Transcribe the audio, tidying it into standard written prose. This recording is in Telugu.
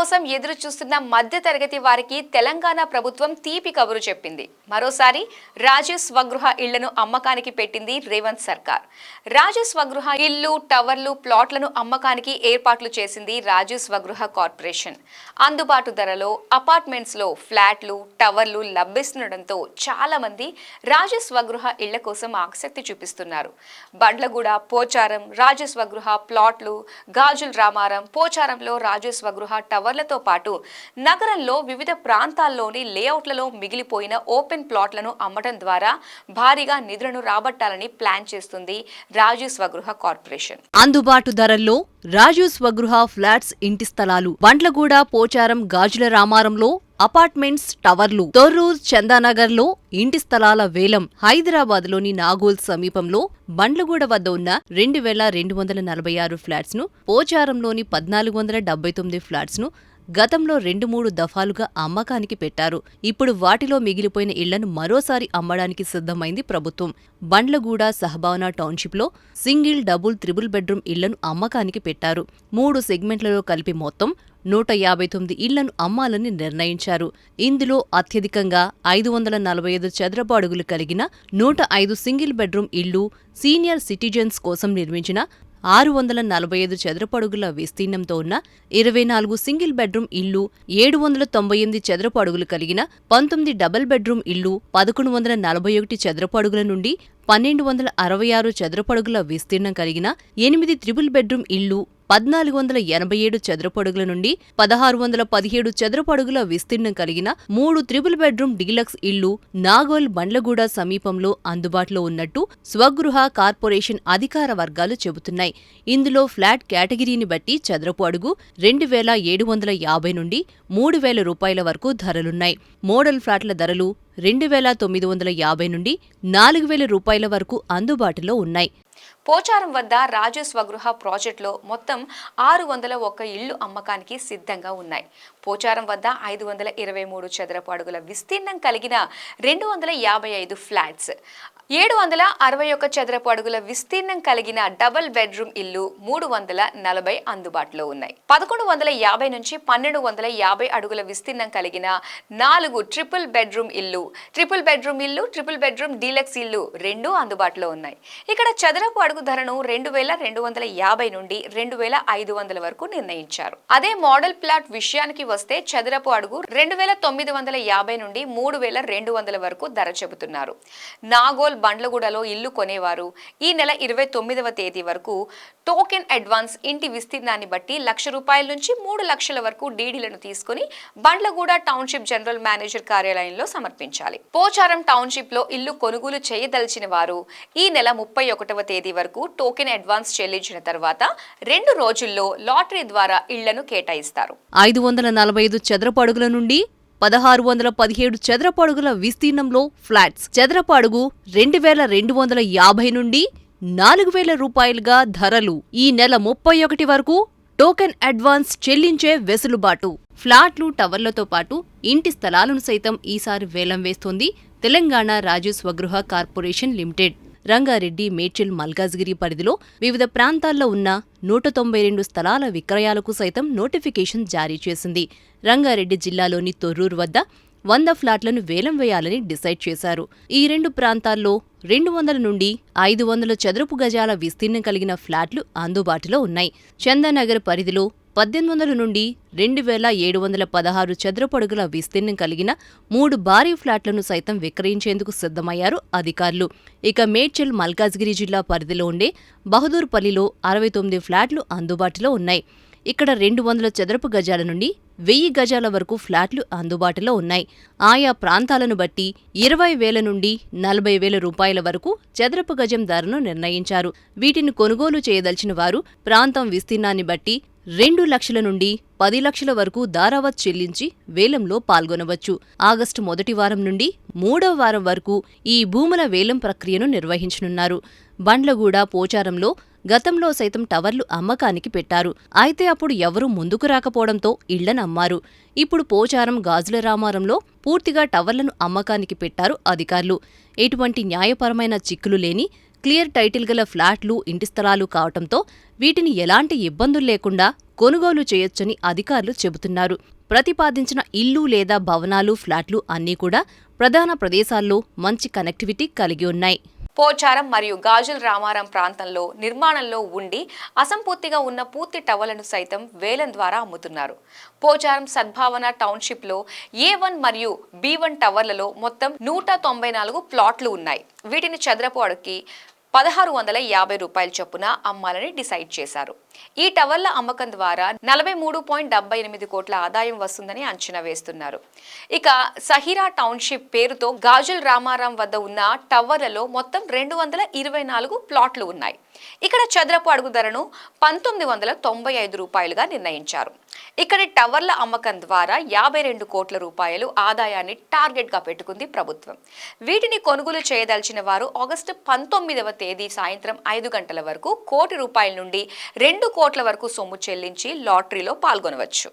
కోసం ఎదురు చూస్తున్న మధ్యతరగతి వారికి తెలంగాణ ప్రభుత్వం తీపి కబురు చెప్పింది. మరోసారి రాజీవ్ స్వగృహ ఇళ్లను అమ్మకానికి పెట్టింది రేవంత్ సర్కార్. రాజీవ్ స్వగృహ ఇల్లు, టవర్లు, ప్లాట్లను అమ్మకానికి ఏర్పాట్లు చేసింది రాజీవ్ స్వగృహ కార్పొరేషన్. అందుబాటు ధరలో అపార్ట్మెంట్స్ లో ఫ్లాట్లు, టవర్లు లభిస్తుండటంతో చాలా మంది రాజీవ్ స్వగృహ ఇళ్ల కోసం ఆసక్తి చూపిస్తున్నారు. బండ్లగూడ, పోచారం రాజీవ్ స్వగృహ ప్లాట్లు, గాజుల రామారం, పోచారంలో రాజీవ్ స్వగృహ టవర్లతో పాటు నగరంలో వివిధ ప్రాంతాల్లోని లేఅవుట్లలో మిగిలిపోయిన ఓపెన్ ప్లాట్లను అమ్మడం ద్వారా భారీగా నిధులను రాబట్టాలని ప్లాన్ చేస్తుంది రాజీవ్ స్వగృహ కార్పొరేషన్. అందుబాటు ధరల్లో రాజీవ్ స్వగృహ ఫ్లాట్స్, ఇంటి స్థలాలు, బండ్లగూడ, పోచారం, గాజుల రామారంలో అపార్ట్మెంట్స్, టవర్లు, తొర్రూర్, చందానగర్లో ఇంటి స్థలాల వేలం. హైదరాబాద్లోని నాగోల్ సమీపంలో బండ్లగూడ వద్ద ఉన్న 2246 ఫ్లాట్స్ ను, పోచారంలోని 1479 ఫ్లాట్స్ ను గతంలో 2-3 దఫాలుగా అమ్మకానికి పెట్టారు. ఇప్పుడు వాటిలో మిగిలిపోయిన ఇళ్లను మరోసారి అమ్మడానికి సిద్ధమైంది ప్రభుత్వం. బండ్లగూడ సహభావన టౌన్షిప్లో సింగిల్, డబుల్, త్రిబుల్ బెడ్రూమ్ ఇళ్లను అమ్మకానికి పెట్టారు. 3 సెగ్మెంట్లలో కలిపి మొత్తం 159 ఇళ్లను అమ్మాలని నిర్ణయించారు. ఇందులో అత్యధికంగా 545 చదరపు అడుగులు కలిగిన 105 సింగిల్ బెడ్రూమ్ ఇళ్లు, సీనియర్ సిటిజన్స్ కోసం నిర్మించిన 645 చదరపు అడుగుల విస్తీర్ణంతో ఉన్న 24 సింగిల్ బెడ్రూమ్ ఇళ్లు, 798 చదరపు అడుగులు కలిగిన 19 డబుల్ బెడ్రూమ్ ఇళ్లు, 1141 చదరపు అడుగుల నుండి 1266 చదరపు అడుగుల విస్తీర్ణం కలిగిన 8 త్రిబుల్ బెడ్రూమ్ ఇళ్లు, 1487 చదరపు అడుగుల నుండి 1617 చదరపు అడుగుల విస్తీర్ణం కలిగిన 3 త్రిబుల్ బెడ్రూమ్ డీలక్స్ ఇళ్లు నాగోల్, బండ్లగూడ సమీపంలో అందుబాటులో ఉన్నట్టు స్వగృహ కార్పొరేషన్ అధికార వర్గాలు చెబుతున్నాయి. ఇందులో ఫ్లాట్ కేటగిరీని బట్టి చదరపు అడుగు 2750 నుండి 3000 రూపాయల వరకు ధరలున్నాయి. మోడల్ ఫ్లాట్ల ధరలు 2950 నుండి 4000 రూపాయల వరకు అందుబాటులో ఉన్నాయి. పోచారం వద్ద రాజీవ్ స్వగృహ ప్రాజెక్టులో మొత్తం 601 ఇళ్లు అమ్మకానికి సిద్ధంగా ఉన్నాయి. పోచారం వద్ద 523 చదరపు అడుగుల విస్తీర్ణం కలిగిన 255 ఫ్లాట్స్, 761 చదరపు అడుగుల విస్తీర్ణం కలిగిన డబుల్ బెడ్రూమ్ ఇల్లు 340 అందుబాటులో ఉన్నాయి. 1150 నుంచి 1250 అడుగుల విస్తీర్ణం కలిగిన 4 ట్రిపుల్ బెడ్రూమ్ ఇల్లు, ట్రిపుల్ బెడ్రూమ్ డీలక్స్ ఇల్లు 2 అందుబాటులో ఉన్నాయి. ఇక్కడ చదరపు అడుగు ధరను 2250 నుండి 2500 వరకు నిర్ణయించారు. అదే మోడల్ ప్లాట్ విషయానికి వస్తే చదరపు అడుగు 2950 నుండి 3200 వరకు ధర చెబుతున్నారు. నాగోల్, బండ్లగూడలో ఇల్లు కొనేవారు ఈ నెల 29వ తేదీ వరకు టోకెన్ అడ్వాన్స్ ఇంటి విస్తీర్ణాన్ని బట్టి ₹1,00,000 నుంచి 3 లక్షల వరకు డీడీలను తీసుకుని బండ్లగూడ టౌన్షిప్ జనరల్ మేనేజర్ కార్యాలయంలో సమర్పించాలి. పోచారం టౌన్షిప్ లో ఇల్లు కొనుగోలు చేయదలిచిన వారు ఈ నెల 31వ తేదీ వరకు టోకెన్ అడ్వాన్స్ చెల్లించిన తర్వాత 2 రోజుల్లో లాటరీ ద్వారా ఇళ్లను కేటాయిస్తారు. 545 చదరపు అడుగుల నుండి 1617 చదరపు అడుగుల విస్తీర్ణంలో ఫ్లాట్స్, చదరపు అడుగు 2250 నుండి 4000 రూపాయలుగా ధరలు. ఈ నెల 31 వరకు టోకెన్ అడ్వాన్స్ చెల్లించే వెసులుబాటు. ఫ్లాట్లు, టవర్లతో పాటు ఇంటి స్థలాలను సైతం ఈసారి వేలం వేస్తోంది తెలంగాణ రాజీవ్ స్వగృహ కార్పొరేషన్ లిమిటెడ్. రంగారెడ్డి, మేడ్చల్, మల్కాజ్గిరి పరిధిలో వివిధ ప్రాంతాల్లో ఉన్న 192 స్థలాల విక్రయాలకు సైతం నోటిఫికేషన్ జారీ చేసింది. రంగారెడ్డి జిల్లాలోని తొర్రూరు వద్ద 100 ఫ్లాట్లను వేలం వేయాలని డిసైడ్ చేశారు. ఈ 2 ప్రాంతాల్లో 200 నుండి 500 చదరపు గజాల విస్తీర్ణం కలిగిన ఫ్లాట్లు అందుబాటులో ఉన్నాయి. చందానగర్ పరిధిలో 1800 నుండి 2716 చదరపు అడుగుల విస్తీర్ణం కలిగిన 3 భారీ ఫ్లాట్లను సైతం విక్రయించేందుకు సిద్ధమయ్యారు అధికారులు. ఇక మేడ్చల్, మల్కాజ్గిరి జిల్లా పరిధిలో ఉండే బహదూర్పల్లిలో 69 ఫ్లాట్లు అందుబాటులో ఉన్నాయి. ఇక్కడ 200 చదరపు గజాల నుండి 1000 గజాల వరకు ఫ్లాట్లు అందుబాటులో ఉన్నాయి. ఆయా ప్రాంతాలను బట్టి 20,000 నుండి 40,000 రూపాయల వరకు చదరపు గజం ధరను నిర్ణయించారు. వీటిని కొనుగోలు చేయదలిచిన వారు ప్రాంతం విస్తీర్ణాన్ని బట్టి 2 లక్షల నుండి 10 లక్షల వరకు దారావత్ చెల్లించి వేలంలో పాల్గొనవచ్చు. ఆగస్టు మొదటి వారం నుండి 3వ వారం వరకు ఈ భూముల వేలం ప్రక్రియను నిర్వహించనున్నారు. బండ్లగూడ, పోచారంలో గతంలో సైతం టవర్లు అమ్మకానికి పెట్టారు. అయితే అప్పుడు ఎవరూ ముందుకు రాకపోవడంతో ఇళ్లను అమ్మారు. ఇప్పుడు పోచారం, గాజుల రామారంలో పూర్తిగా టవర్లను అమ్మకానికి పెట్టారు అధికారులు. ఎటువంటి న్యాయపరమైన చిక్కులు లేని క్లియర్ టైటిల్ గల ఫ్లాట్లు, ఇంటి స్థలాలు కావటంతో వీటిని ఎలాంటి ఇబ్బందులు లేకుండా కొనుగోలు చేయొచ్చని అధికారులు చెబుతున్నారు. ప్రతిపాదించిన ఇల్లు లేదా భవనాలు, ఫ్లాట్లు అన్నీ కూడా ప్రధాన ప్రదేశాల్లో మంచి కనెక్టివిటీ కలిగి ఉన్నాయి. పోచారం మరియు గాజుల రామారం ప్రాంతంలో నిర్మాణంలో ఉండి అసంపూర్తిగా ఉన్న పూర్తి టవర్లను సైతం వేలం ద్వారా అమ్ముతున్నారు. పోచారం సద్భావన టౌన్షిప్లో A1 మరియు B1 టవర్లలో మొత్తం 194 ప్లాట్లు ఉన్నాయి. వీటిని చదరపు అడుగుకి 1650 రూపాయల చొప్పున అమ్మాలని డిసైడ్ చేశారు. ఈ టవర్ల అమ్మకం ద్వారా 43.78 కోట్ల ఆదాయం వస్తుందని అంచనా వేస్తున్నారు. ఇక సహిరా టౌన్షిప్ పేరుతో గాజుల్ రామారాం వద్ద ఉన్న టవర్లలో మొత్తం 224 ప్లాట్లు ఉన్నాయి. ఇక్కడ చదరపు అడుగు ధరను 1995 రూపాయలుగా నిర్ణయించారు. ఇక్కడి టవర్ల అమ్మకం ద్వారా 52 కోట్ల రూపాయలు ఆదాయాన్ని టార్గెట్ గా పెట్టుకుంది ప్రభుత్వం. వీటిని కొనుగోలు చేయదలిచిన వారు ఆగస్టు 19వ తేదీ సాయంత్రం 5 గంటల వరకు ₹1 కోటి నుండి 2 కోట్ల వరకు సొమ్ము చెల్లించి లాటరీలో పాల్గొనవచ్చు.